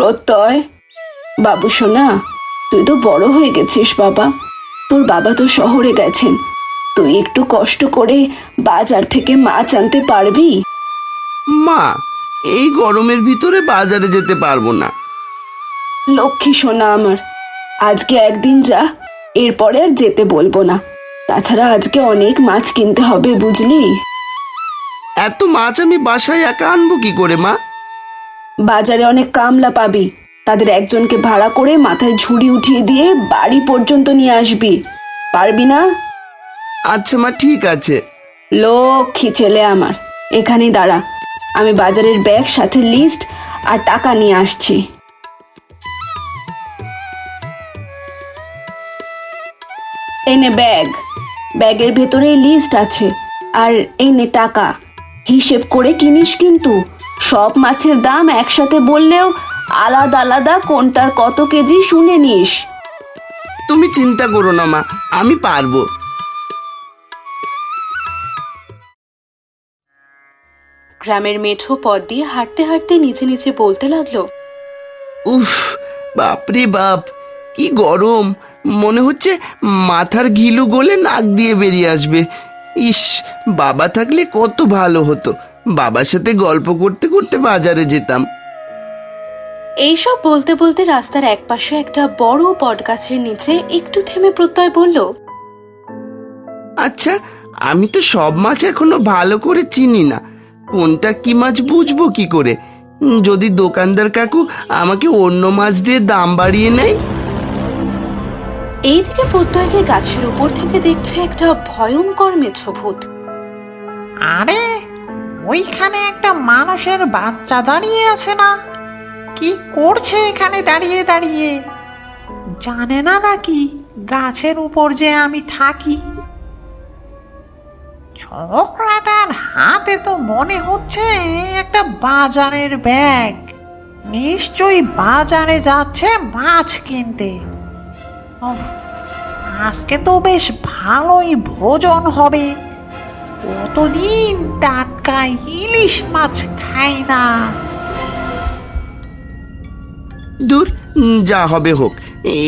প্রত্যয়, বাবু সোনা, তুই তো বড় হয়ে গেছিস বাবা। তোর বাবা তো শহরে গেছেন, তুই একটু কষ্ট করে বাজার থেকে মাছ আনতে পারবি? মা, এই গরমের ভিতরে বাজারে যেতে পারবো না। লক্ষ্মী সোনা আমার, আজকে একদিন যা, এরপরে আর যেতে বলবো না। তাছাড়া আজকে অনেক মাছ কিনতে হবে, বুঝলি? এত মাছ আমি বাসায় একা আনবো কি করে মা? বাজারে অনেক কামলা পাবি, তাদের একজনকে ভাড়া করে মাথায় ঝুড়ি উঠিয়ে দিয়ে বাড়ি পর্যন্ত নিয়ে আসবি। পারবি না? আচ্ছা মা, ঠিক আছে। লক্ষ্মী ছেলে আমার, এখানেই দাঁড়া, আমি বাজারের ব্যাগ সাথে লিস্ট আর টাকা নিয়ে আসছি। এনে ব্যাগ, ব্যাগের ভেতরে লিস্ট আছে, আর এনে টাকা। হিসেব করে কিনিস কিন্তু, সব মাছের দাম একসাথে বললেও আলাদা আলাদা কোনটার কত কেজি শুনে নিস। তুমি চিন্তা করো না মা, আমি পারবো। গ্রামের মেঠো পথ দিয়ে হাঁটতে হাঁটতে নিচে নিচে বলতে লাগলো, উফ, বাপরে বাপ, কি গরম! মনে হচ্ছে মাথার ঘিলু গলে নাক দিয়ে বেরিয়ে আসবে। ইস, বাবা থাকলে কত ভালো হতো, বাবার সাথে গল্প করতে করতে বাজারে যেতাম। এইসব বলতে বলতে রাস্তার একপাশে একটা বড় বটগাছের নিচে একটু থেমে প্রত্যয় বলল, আচ্ছা, আমি তো সব মাছ এখনো ভালো করে চিনি না, কোনটা কি মাছ বুঝবো কি করে? যদি দোকানদার কাকু আমাকে অন্য মাছ দিয়ে দাম বাড়িয়ে নেয়? এইদিকে প্রত্যয়কে গাছের উপর থেকে দেখছে একটা ভয়ঙ্কর মেছো ভূত। আরে, ওইখানে একটা মানুষের বাচ্চা দাঁড়িয়ে আছে না? কি করছে এখানে দাঁড়িয়ে দাঁড়িয়ে? জানে না নাকি গাছের উপর যে আমি থাকি? ছোকরাটার হাতে তো মনে হচ্ছে একটা বাজারের ব্যাগ। নিশ্চয়ই বাজারে যাচ্ছে মাছ কিনতে। উফ, আজকে তো বেশ ভালোই ভোজন হবে। কতদিন টাটকা ইলিশ মাছ খাই না। দূর, যা হবে হোক,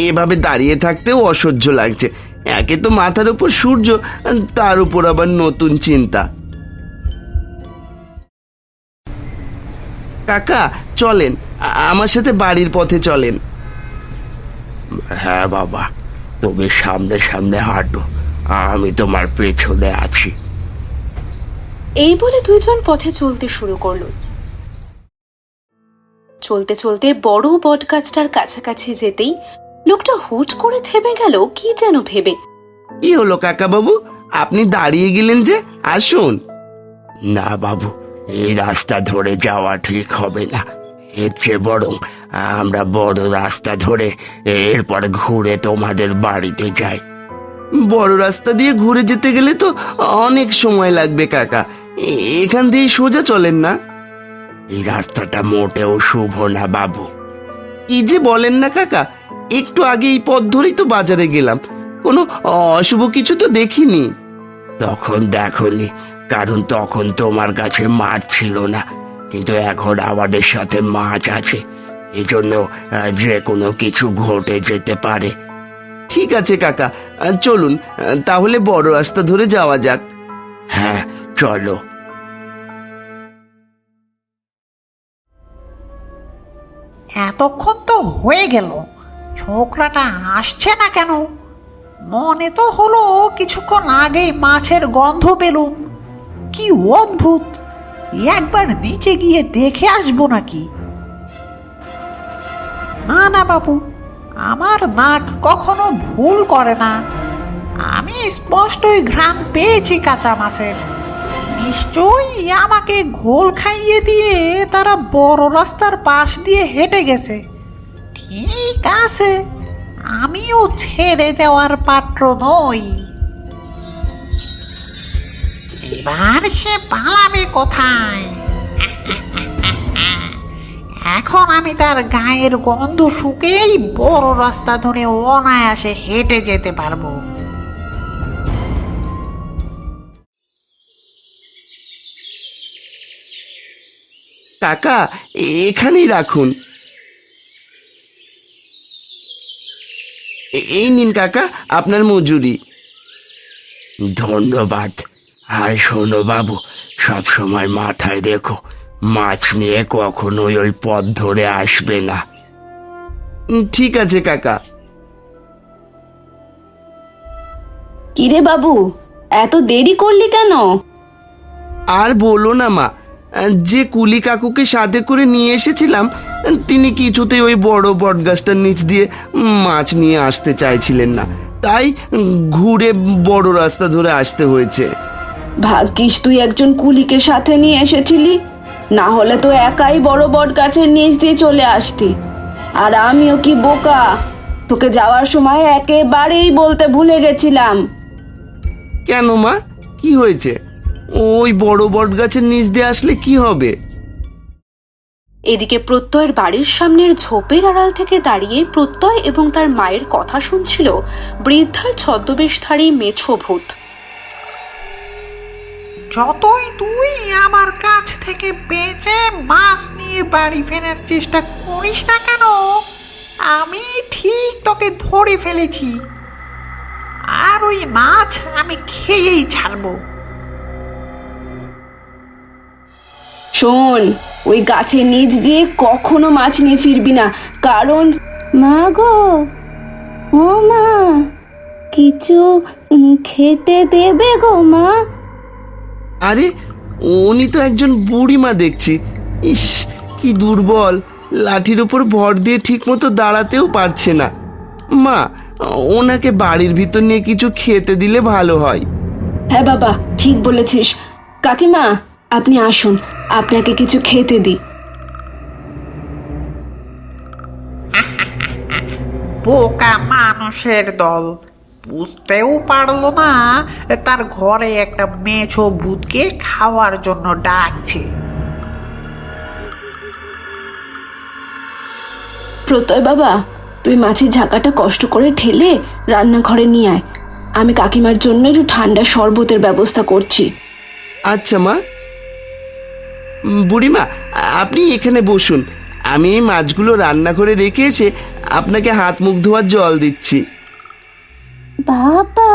এভাবে দাঁড়িয়ে থাকতেও অসহ্য লাগছে। একে তো মাথার উপর সূর্য, তার উপর আবার নতুন চিন্তা। কাকা, চলেন, আমার সাথে বাড়ির পথে চলেন। হ্যাঁ বাবা, তুমি সামনে সামনে হাঁটো, আমি তোমার পেছনে আছি। এই বলে দুইজন পথে চলতে শুরু করলো। চলতে চলতে বড় বটগাছটার কাছাকাছি যেতেই লোকটা হুট করে থেমে গেল, কি যেন ভেবে। কি হলো কাকা বাবু, আপনি দাঁড়িয়ে গেলেন যে? আসুন। না বাবু, এই রাস্তা ধরে যাওয়া ঠিক হবে না। এর চেয়ে বরং আমরা বড় রাস্তা ধরে এরপর ঘুরে তোমাদের বাড়িতে যাই। বড় রাস্তা দিয়ে ঘুরে যেতে গেলে তো অনেক সময় লাগবে কাকা, এখান দিয়ে সোজা চলেন না? এই রাস্তাটা মোটেও শুভ না বাবু। কি যে বলেন না কাকা, একটু আগে এই পথ ধরেই তো বাজারে গেলাম, কোনো অশুভ কিছু তো দেখিনি। তখন দেখোনি, কারণ তখন তোমার কাছে মাছ ছিল না, কিন্তু এখন আমাদের সাথে মাছ আছে, এই জন্য যে কোনো কিছু ঘটে যেতে পারে। ঠিক আছে কাকা, চলুন তাহলে বড় রাস্তা ধরে যাওয়া যাক। হ্যাঁ, চলো। এতক্ষণ তো হয়ে গেল, ছোকরাটা আসছে না কেন? মনে তো হলো কিছুক্ষণ আগেই মাছের গন্ধ পেলুম। কি অদ্ভুত! একবার নিচে গিয়ে দেখে আসবো নাকি? না না বাবু, আমার নাক কখনো ভুল করে না। আমি স্পষ্টই ঘ্রাণ পেয়েছি কাঁচা মাছের। নিশ্চয়ই আমাকে ঘোল খাইয়ে দিয়ে তারা বড় রাস্তার পাশ দিয়ে হেঁটে গেছে। ঠিক আছে, আমিও ছেড়ে দেওয়ার পাত্র নই। এবার সে পালাবে কোথায়? এখন আমি তার গায়ের গন্ধ শুকেই বড় রাস্তা ধরে অনায়াসে হেঁটে যেতে পারবো। কাকা, এখানেই রাখুন। এই নিন কাকা আপনার মজুরি। ধন্যবাদ। আর শোনো বাবু, সব সময় মাথায় রেখো, মাছ নিয়ে কখনোই ওই পথ ধরে আসবে না। ঠিক আছে কাকা। কিরে বাবু, এত দেরি করলি কেন? আর বলো না মা, যে কুলি কাকুকে সাথে করে নিয়ে এসেছিলাম তিনি কিছুতেই ওই বড় বটগাছটার নিচ দিয়ে মাছ নিয়ে আসতে চাইছিলেন না, তাই ঘুরে বড় রাস্তা ধরে আসতে হয়েছে। ভাগ্যিস তুই একজন কুলিকে সাথে নিয়ে এসেছিলি, না হলে তো একাই বড় বট গাছের নিচ দিয়ে চলে আসতি। আর আমিও কি বোকা, তোকে যাওয়ার সময় একেবারেই বলতে ভুলে গেছিলাম। কেন মা, কি হয়েছে? ওই বড় বটগাছের নিচ দিয়ে আসলে কি হবে? এদিকে প্রত্যয়ের বাড়ির সামনের ঝোপের আড়াল থেকে দাঁড়িয়ে প্রত্যয় এবং তার মায়ের কথা শুনছিল বৃদ্ধার ছদ্মবেশধারী মেছো ভূত। যতই তুই আমার কাছ থেকে বেঁচে মাছ নিয়ে বাড়ি ফেরার চেষ্টা করিস না কেন, আমি ঠিক তোকে ধরে ফেলেছি, আর ওই মাছ আমি খেয়েই ছাড়বো। শোন, ওই গাছের নিচ দিয়ে কখনো মাছ নিয়ে ফিরবি না, কারণ মা গো, ও মা, কিছু খেতে দেবে গো মা? আরে উনি তো একজন বুড়িমা দেখছি। ইস, কি দুর্বল, লাঠির উপর ভর দিয়ে ঠিক মতো দাঁড়াতেও পারছে না। মা, ওনাকে বাড়ির ভিতর নিয়ে কিছু খেতে দিলে ভালো হয়। হ্যাঁ বাবা, ঠিক বলেছিস। কাকিমা, আপনি আসুন, আপনাকে কিছু খেতে দিই। বোকা মানুষের দল, বুঝতেও পারলো না তার ঘরে একটা মেছো ভূতকে খাওয়ার জন্য ডাকছে। প্রত্যয় বাবা, তুই মাছের ঝাঁকাটা কষ্ট করে ঠেলে রান্নাঘরে নিয়ে আয়, আমি কাকিমার জন্য একটু ঠান্ডা শরবতের ব্যবস্থা করছি। আচ্ছা মা। বুড়িমা, আপনি এখানে বসুন, আমি এই মাছগুলো রান্না করে রেখে এসে আপনাকে হাত মুখ ধোয়ার জল দিচ্ছি। বাবা,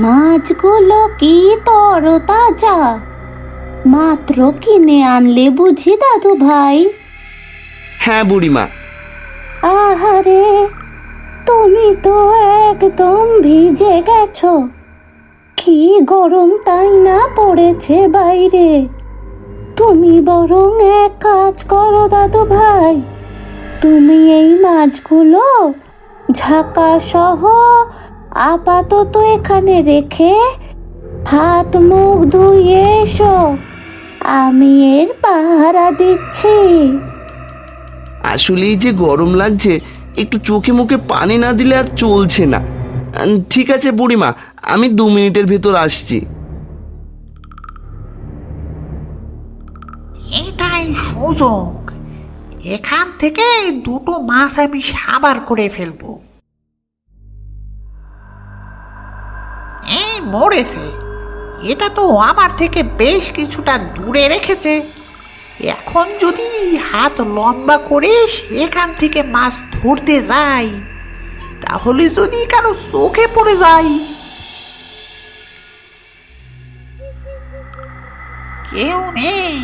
মাছগুলো কি তরতাজা? মাত্র কিনে আনলে বুঝি দাদু ভাই? হ্যাঁ বুড়িমা। আহারে, তুমি তো একদম ভিজে গেছো। কি গরম তাই না পড়েছে বাইরে। তুমি বরং এক কাজ করো দাদু ভাই, তুমি এই মাছগুলো ঝাঁকা সহ আপাতত এখানে রেখে হাত মুখ ধুয়ে এসো, আমি এর পাহারা দিচ্ছি। আসলেই যে গরম লাগছে, একটু চোখে মুখে পানি না দিলে আর চলছে না। ঠিক আছে বুড়িমা, আমি 2 মিনিটের ভেতর আসছি। এটাই সুযোগ, এখান থেকে দুটো মাছ আমি সাবার করে ফেলবো। এই মরেছে, এটা তো আমার থেকে বেশ কিছুটা দূরে রেখেছে। এখন যদি হাত লম্বা করে সেখান থেকে মাছ ধরতে যাই, তাহলে যদি কারো চোখে পড়ে যায়, কেউ নেই,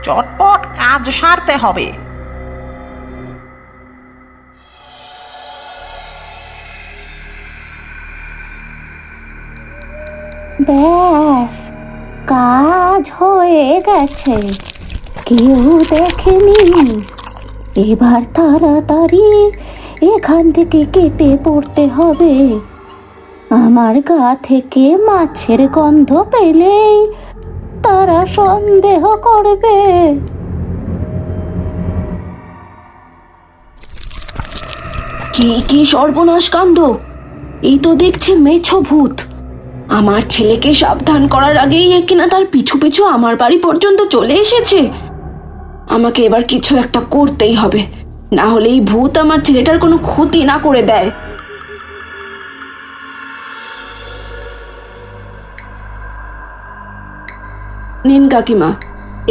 চটপট কাজ সারতে হবে। ব্যাস, কাজ হয়ে গেছে, কেউ দেখেনি। এবার তাড়াতাড়ি এখান থেকে কেটে পড়তে হবে। আমার গা থেকে মাছের গন্ধ পেলেই তারা সন্দেহ করবে। কি কি সর্বনাশ কাণ্ড! এই তো দেখছি মেছো ভূত। আমার ছেলেকে সাবধান করার আগেই এ কিনা তার পিছু পিছু আমার বাড়ি পর্যন্ত চলে এসেছে। আমাকে এবার কিছু একটা করতেই হবে, না হলে এই ভূত আমার ছেলেটার কোনো ক্ষতি না করে দেয়। নিন কাকিমা,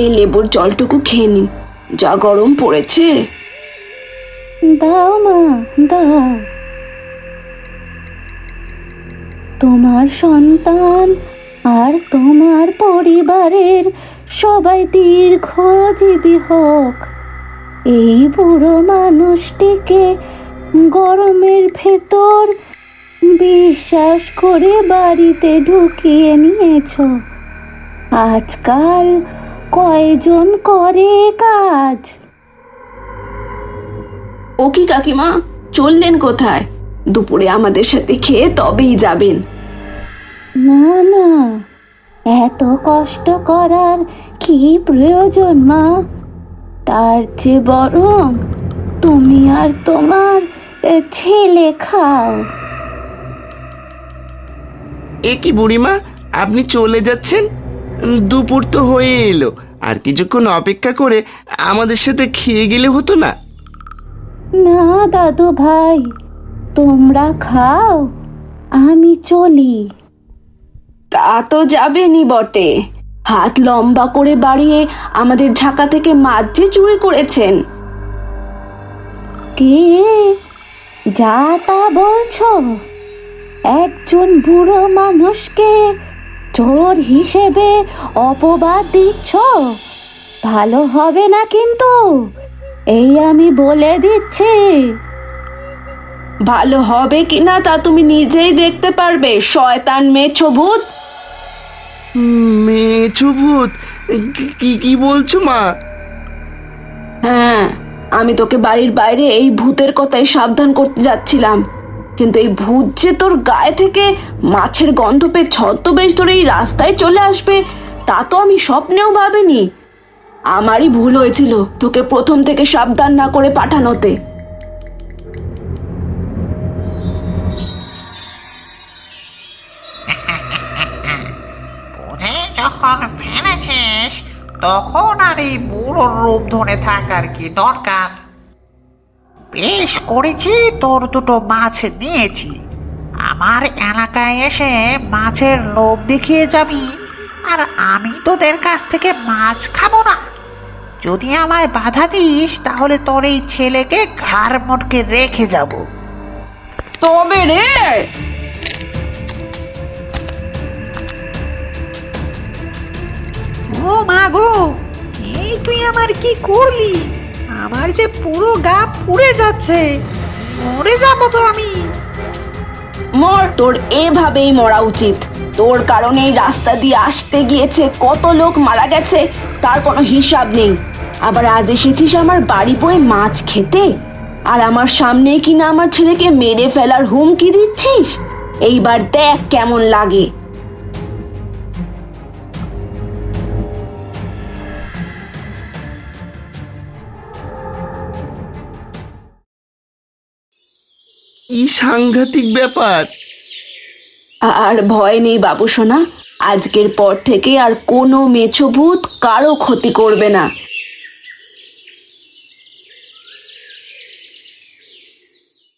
এই লেবুর জলটুকু খেয়ে নিন, যা গরম পড়েছে। দাও মা, দাও। তোমার সন্তান আর তোমার পরিবারের সবাই দীর্ঘজীবী হোক। এই বুড়ো মানুষটিকে গরমের ভেতর বিশ্বাস করে বাড়িতে ঢুকিয়ে নিয়েছ। আজকাল কয়জন করে কাজ? ও কি কাকিমা, চললেন কোথায়? দুপুরে আমাদের সাথে খেয়ে তবেই যাবেন। না না, এত কষ্ট করার কি প্রয়োজন মা? তার চেয়ে বরং তুমি আর তোমার ছেলে খাও। এ কি বুড়িমা, আপনি চলে যাচ্ছেন? দুপুর তো হয়ে এলো, আর কিছুক্ষণ অপেক্ষা করে আমাদের সাথে খেয়ে গেলে হতো না? না দাদু ভাই, তোমরা খাও, আমি চলি। তা তো যাবেনই বটে। হাত লম্বা করে বাড়িয়ে আমাদের ঝাঁকা থেকে মাছ যে চুরি করেছেন। কে যা তা বলছো? একজন বুড়ো মানুষকে চোর হিসেবে অপবাদ দিচ্ছ? ভালো হবে না কিন্তু, এই আমি বলে দিচ্ছি। ভালো হবে কিনা তা তুমি নিজেই দেখতে পারবে, শয়তান মেছো ভূত। মেছু ভূত? কি কি বলছো মা? হ্যাঁ, আমি তোকে বাড়ির বাইরে এই ভূতের কথাই সাবধান করতে যাচ্ছিলাম, কিন্তু এই ভূত যে তোর গায়ে থেকে মাছের গন্ধ পেয়ে ছদ্মবেশ ধরে এই রাস্তায় চলে আসবে তা তো আমি স্বপ্নেও ভাবিনি। আমারই ভুল হয়েছিল তোকে প্রথম থেকে সাবধান না করে পাঠানোতে। বুঝে যখন ফেলেছিস, তখন আর এই বুড়োর রূপ ধরে থাকার কি দরকার? বেশ করেছি, তোর দুটো মাছ নিয়েছি। আমার এলাকায় এসে মাছের লোভ দেখিয়ে যাবি, আর আমি তোদের কাছ থেকে মাছ খাবো না। যদি আমায় বাধা দিস, তাহলে তোর এই ছেলেকে ঘাড় মোটকে রেখে যাব। তবে রে, ও মা গো, এই তুই আমার কি করলি? আমার যে পুরো গা পুড়ে যাচ্ছে, মরে যাবো তো আমি। মর, তোর এভাবেই মরা উচিত। তোর কারণে এই রাস্তা দিয়ে আসতে গিয়েছে কত লোক মারা গেছে, তার কোনো হিসাব নেই। আবার আজ এসেছিস আমার বাড়ি বয়ে মাছ খেতে, আর আমার সামনে কিনা আমার ছেলেকে মেরে ফেলার হুমকি দিচ্ছিস। এইবার দেখ কেমন লাগে। কি সাংঘাতিক ব্যাপার! আর ভয় নেই বাবু সোনা, আজকের পর থেকে আর কোনো মেছো ভূত কারো ক্ষতি করবে না।